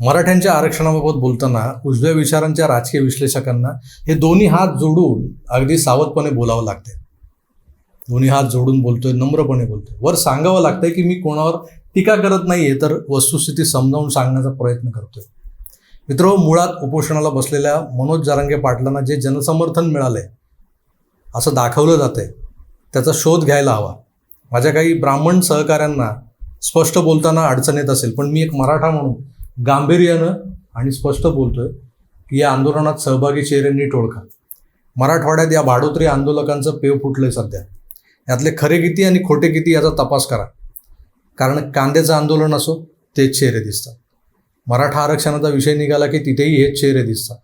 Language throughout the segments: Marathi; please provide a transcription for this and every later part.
मराठ्यांच्या आरक्षणाबाबत बोलताना उजव्या विचारांच्या राजकीय विश्लेषकांना हे दोन्ही हात जोडून अगदी सावधपणे बोलावं लागते. दोन्ही हात जोडून बोलतोय, नम्रपणे बोलतोय. वर सांगावं लागतंय की मी कोणावर टीका करत नाहीये, तर वस्तुस्थिती समजावून सांगण्याचा प्रयत्न करतोय. मित्र, मुळात उपोषणाला बसलेल्या मनोज जरांगे पाटलांना जे जनसमर्थन मिळालंय असं दाखवलं जातंय, त्याचा शोध घ्यायला हवा. माझ्या काही ब्राह्मण सहकाऱ्यांना स्पष्ट बोलताना अडचण येत असेल, पण मी एक मराठा म्हणून गांभीर्यानं आणि स्पष्ट बोलतोय की या आंदोलनात सहभागी चेहरे नीट ओळखा. मराठवाड्यात या भाडोत्री आंदोलकांचं पेव फुटलंय सध्या. यातले खरे किती आणि खोटे किती याचा तपास करा, कारण कांद्याचं आंदोलन असो तेच चेहरे दिसतात. मराठा आरक्षणाचा विषय निघाला की तिथेही हेच चेहरे दिसतात.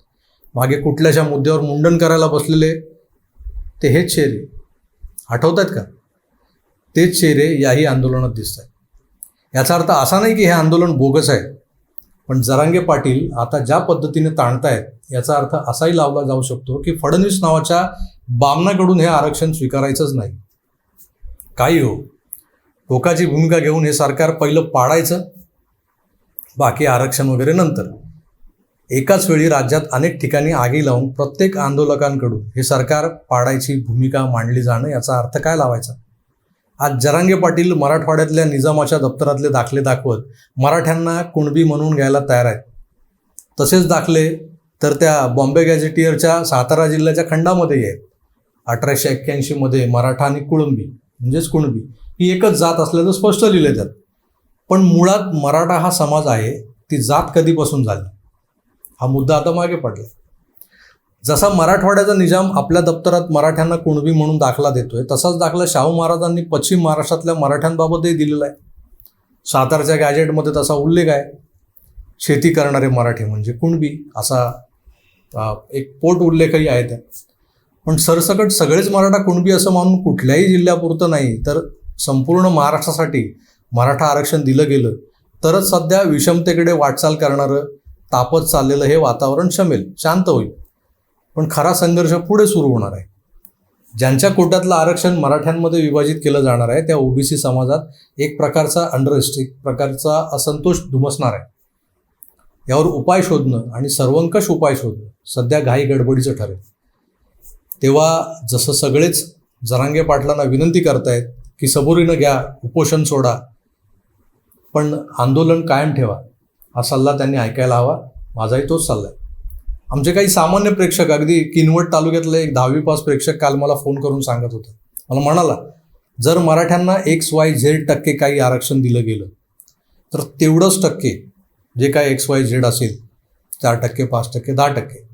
मागे कुठल्याशा मुद्द्यावर मुंडन करायला बसलेले ते हेच चेहरे आठवत आहेत का? तेच चेहरे याही आंदोलनात दिसत आहेत. याचा अर्थ असा नाही की हे आंदोलन बोगस आहे, पण जरांगे पाटील आता ज्या पद्धतीने ताणतायत याचा अर्थ असाही लावला जाऊ शकतो की फडणवीस नावाच्या बामणाकडून हे आरक्षण स्वीकारायचंच नाही. काही हो, टोकाची भूमिका घेऊन हे सरकार पहिलं पाडायचं, बाकी आरक्षण वगैरे नंतर. एकाच वेळी राज्यात अनेक ठिकाणी आगी लावून प्रत्येक आंदोलकांकडून हे सरकार पाडायची भूमिका मांडली जाणं याचा अर्थ काय लावायचा? आज जरांगे पाटील मराठवाड्यातल्या निजामाच्या दप्तरातले दाखले दाखवत मराठ्यांना कुणबी म्हणून घ्यायला तयार आहेत. तसेच दाखले तर त्या बॉम्बे गॅझेटियरच्या सातारा जिल्ह्याच्या खंडामध्येही आहेत. 1881 मराठा आणि कुळंबी म्हणजेच कुणबी ही एकच जात असल्याचं स्पष्ट लिहिले त्यात. पण मुळात मराठा हा समाज आहे, ती जात कधीपासून झाली हा मुद्दा आता मागे पडला. जसा मराठवाड्याचा निजाम आपल्या दप्तरात मराठ्यांना कुणबी म्हणून दाखला देतोय, तसाच दाखला शाहू महाराजांनी पश्चिम महाराष्ट्रातल्या मराठ्यांबाबतही दिलेला आहे. सातारच्या गॅजेटमध्ये तसा उल्लेख आहे. शेती करणारे मराठी म्हणजे कुणबी असा एक पोट उल्लेखही आहे त्यात. पण सरसकट सगळेच मराठा कुणबी असं मानून कुठल्याही जिल्ह्यापुरतं नाही, तर संपूर्ण महाराष्ट्रासाठी मराठा आरक्षण दिलं गेलं तरच सध्या विषमतेकडे वाटचाल करणारं तापत चाललेलं हे वातावरण शमेल, शांत होईल. पण खरा संघर्ष पुढे सुरू होणार आहे. ज्यांच्या कोट्यातलं आरक्षण मराठ्यांमध्ये विभाजित केलं जाणार आहे त्या ओबीसी समाजात एक प्रकारचा अनरेस्ट, एक प्रकारचा असंतोष धुमसणार आहे. यावर उपाय शोधणं आणि सर्वंकष उपाय शोधणं सध्या घाई गडबडीचं ठरेल. तेव्हा जसं सगळेच जरांगे पाटलांना विनंती करतायत की सबुरीनं घ्या, उपोषण सोडा, पण आंदोलन कायम ठेवा, हा सल्ला त्यांनी ऐकायला हवा. माझाही तोच सल्ला आहे. आमचे काही सामान्य प्रेक्षक, अगदी किनवट तालुक्यातले एक 10वी पास प्रेक्षक काल मला फोन करून सांगत होतं. मला म्हणाला, जर मराठ्यांना XYZ% काही आरक्षण दिलं गेलं तर तेवढंच टक्के जे काय XYZ असेल 4%, 5%, 10%,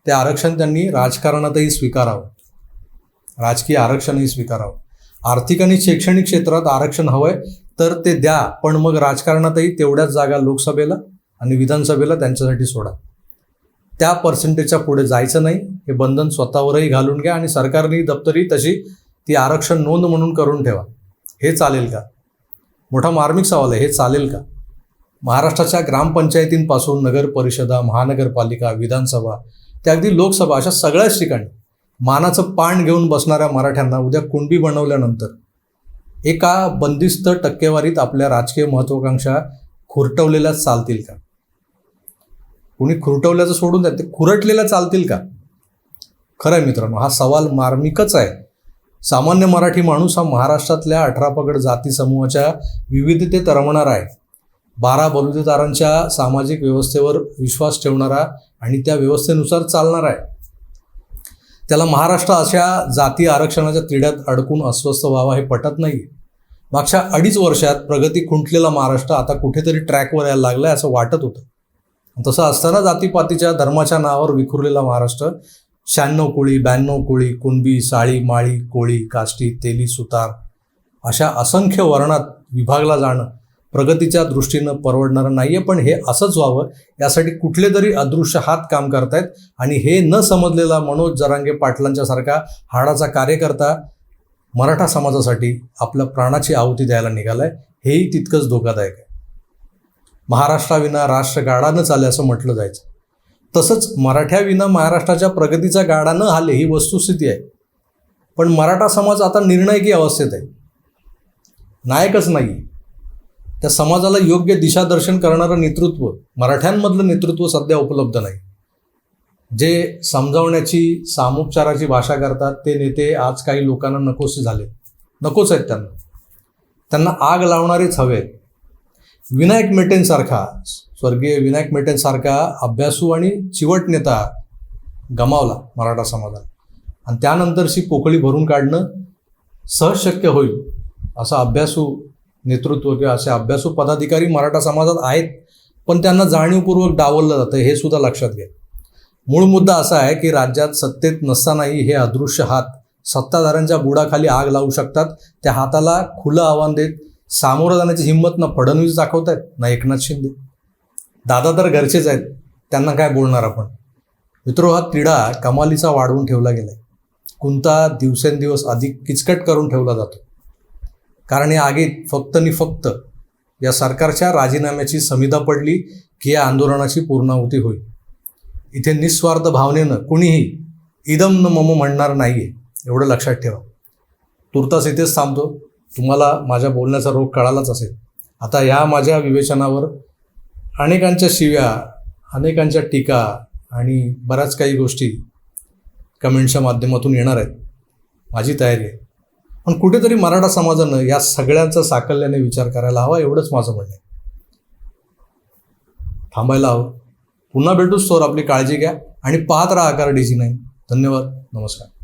ते आरक्षण त्यांनी राजकारणातही स्वीकारावं, राजकीय आरक्षणही स्वीकारावं. आर्थिक आणि शैक्षणिक क्षेत्रात आरक्षण हवंय तर ते द्या, पण मग राजकारणातही तेवढ्याच जागा लोकसभेला आणि विधानसभेला त्यांच्यासाठी सोडा. त्या पर्सेंटेजच्या पुढे जायचं नाही, हे बंधन स्वतःवरही घालून घ्या आणि सरकारने दप्तरी तशी ती आरक्षण नोंद म्हणून करून ठेवा. हे चालेल का? मोठा मार्मिक सवाल आहे. हे चालेल का? महाराष्ट्राच्या ग्रामपंचायतींपासून नगर परिषदा, महानगरपालिका, विधानसभा ते अगदी लोकसभा अशा सगळ्याच ठिकाणी मानाचं पाण घेऊन बसणाऱ्या मराठ्यांना उद्या कुणबी बनवल्यानंतर एका बंदिस्त टक्केवारीत आपल्या राजकीय महत्त्वाकांक्षा खुरटवलेल्या चालतील का? कुणी खुरटवल्याचं सोडून द्या, ते खुरटलेल्या चालतील का? खरं आहे मित्रांनो, हा सवाल मार्मिकच आहे. सामान्य मराठी माणूस हा महाराष्ट्रातल्या 18 पगड जाती समूहाच्या विविधतेत रमणारा आहे. 12 बलुतेदारांच्या सामाजिक व्यवस्थेवर विश्वास ठेवणारा आणि त्या व्यवस्थेनुसार चालणारा आहे. त्याला महाराष्ट्र अशा जाती आरक्षणाच्या तिढ्यात अडकून अस्वस्थ व्हावा हे पटत नाही. मागच्या 2.5 वर्षात प्रगती खुंटलेला महाराष्ट्र आता कुठेतरी ट्रॅकवर यायला लागलाय असं वाटत होतं. तसं असताना जातीपातीच्या धर्माच्या नावावर विखुरलेला महाराष्ट्र 96 कोळी, 92 कोळी, कुणबी, साळी, माळी, कोळी, काष्टी, तेली, सुतार अशा असंख्य वर्णात विभागला जाणं प्रगतीच्या दृष्टीनं परवडणारं नाही आहे. पण हे असंच व्हावं यासाठी कुठले तरी अदृश्य हात काम करतायत आणि हे न समजलेला मनोज जरांगे पाटलांच्या सारखा हाडाचा कार्यकर्ता मराठा समाजासाठी आपल्या प्राणाची आहुती द्यायला निघालाय. हेही तितकंच धोकादायक आहे. महाराष्ट्राविना राष्ट्र गाडा न चाले असं म्हटलं जायचं. तसंच मराठ्याविना महाराष्ट्राच्या प्रगतीचा गाडा न हाले ही वस्तुस्थिती आहे. पण मराठा समाज आता निर्णायकी अवस्थेत आहे, नायकच नाही. त्या समाजाला योग्य दिशादर्शन करणारं नेतृत्व, मराठ्यांमधलं नेतृत्व सध्या उपलब्ध नाही. जे समजावण्याची, सामोपचाराची भाषा करतात ते नेते आज काही लोकांना नकोसे झाले, नकोच आहेत त्यांना. त्यांना आग लावणारेच हवेत. विनायक मेटेंसारखा, स्वर्गीय विनायक मेटेंसारखा अभ्यासू आणि चिवट नेता गमावला मराठा समाजाला, आणि त्यानंतरची पोकळी भरून काढणं सहज शक्य होईल. असा अभ्यासू नेतृत्व किंवा असे अभ्यासू पदाधिकारी मराठा समाजात आहेत, पण त्यांना जाणीवपूर्वक डावललं जातं, हे सुद्धा लक्षात घ्या. मूळ मुद्दा असा आहे की राज्यात सत्तेत नसतानाही हे अदृश्य हात सत्ताधाऱ्यांच्या बुडाखाली आग लावू शकतात. त्या हाताला खुलं आव्हान देत सामोरं जाण्याची हिंमत ना फडणवीस दाखवत आहेत ना एकनाथ शिंदे. दादा तर घरचेच आहेत, त्यांना काय बोलणार आपण. मित्रो, हा तिढा कमालीचा वाढवून ठेवला गेलाय. कुंता दिवसेंदिवस अधिक किचकट करून ठेवला जातो, कारण या आगीत फक्त आणि फक्त या सरकारच्या राजीनाम्याची समिधा पडली की या आंदोलनाची पूर्णाहुती होईल. इथे निस्वार्थ भावनेनं कुणीही इदम न मम म्हणणार नाहीये, एवढं लक्षात ठेवा. तुर्तास इथेच थांबतो. तुम्हाला माझ्या बोलण्याचा रोग कळालाच असेल. आता या माझ्या विवेचनावर अनेकांच्या शिव्या, अनेकांच्या टीका आणि बऱ्याच काही गोष्टी कमेंटच्या माध्यमातून येणार आहेत. माझी तयारी आहे, पण कुठेतरी मराठा समाजानं या सगळ्यांचा साकल्याने विचार करायला हवा, एवढंच माझं म्हणणं आहे. थांबायला हवं. पुन्हा भेटूच तोवर आपली काळजी घ्या आणि पाहत राहा आकार DG9. धन्यवाद. नमस्कार.